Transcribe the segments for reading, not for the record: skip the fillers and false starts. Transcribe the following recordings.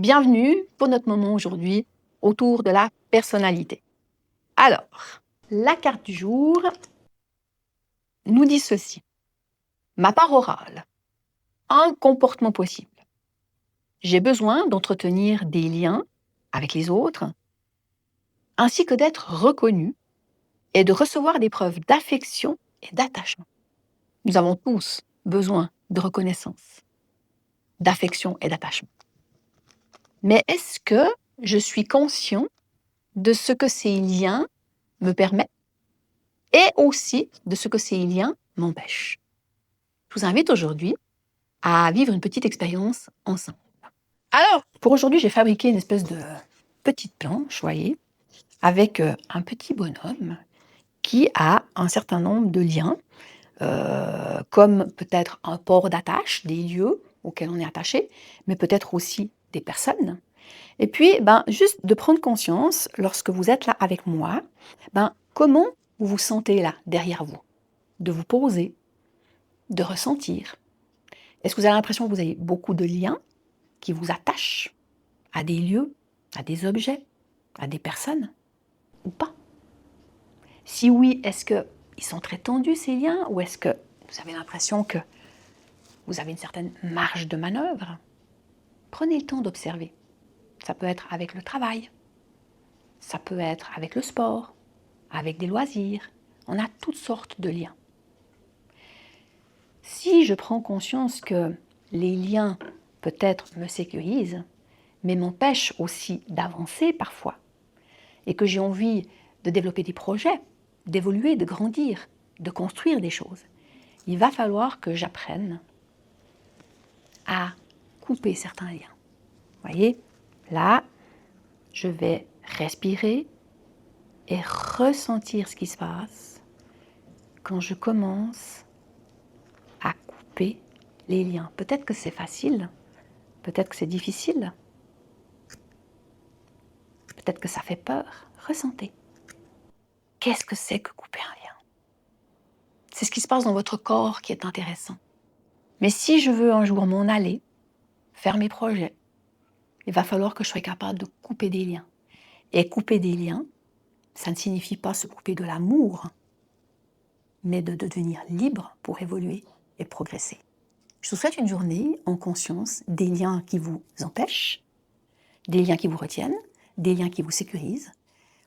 Bienvenue pour notre moment aujourd'hui autour de la personnalité. Alors, la carte du jour nous dit ceci. Ma part orale, un comportement possible. J'ai besoin d'entretenir des liens avec les autres, ainsi que d'être reconnu et de recevoir des preuves d'affection et d'attachement. Nous avons tous besoin de reconnaissance, d'affection et d'attachement. Mais est-ce que je suis conscient de ce que ces liens me permettent et aussi de ce que ces liens m'empêchent? Je vous invite aujourd'hui à vivre une petite expérience ensemble. Alors, pour aujourd'hui, j'ai fabriqué une espèce de petite planche, voyez, avec un petit bonhomme qui a un certain nombre de liens, comme peut-être un port d'attache, des lieux auxquels on est attaché, mais peut-être aussi des personnes. Et puis, juste de prendre conscience, lorsque vous êtes là avec moi, comment vous vous sentez là, derrière vous, de vous poser, de ressentir. Est-ce que vous avez l'impression que vous avez beaucoup de liens qui vous attachent à des lieux, à des objets, à des personnes, ou pas? Si oui, est-ce qu'ils sont très tendus ces liens, ou est-ce que vous avez l'impression que vous avez une certaine marge de manœuvre? Prenez le temps d'observer. Ça peut être avec le travail, ça peut être avec le sport, avec des loisirs. On a toutes sortes de liens. Si je prends conscience que les liens peut-être me sécurisent, mais m'empêchent aussi d'avancer parfois, et que j'ai envie de développer des projets, d'évoluer, de grandir, de construire des choses, il va falloir que j'apprenne à couper certains liens. Vous voyez, là, je vais respirer et ressentir ce qui se passe quand je commence à couper les liens. Peut-être que c'est facile, peut-être que c'est difficile, peut-être que ça fait peur. Ressentez. Qu'est-ce que c'est que couper un lien? C'est ce qui se passe dans votre corps qui est intéressant. Mais si je veux un jour m'en aller, faire mes projets, il va falloir que je sois capable de couper des liens. Et couper des liens, ça ne signifie pas se couper de l'amour, mais de devenir libre pour évoluer et progresser. Je vous souhaite une journée en conscience des liens qui vous empêchent, des liens qui vous retiennent, des liens qui vous sécurisent,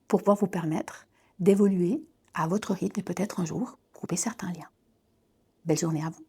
pour pouvoir vous permettre d'évoluer à votre rythme et peut-être un jour couper certains liens. Belle journée à vous.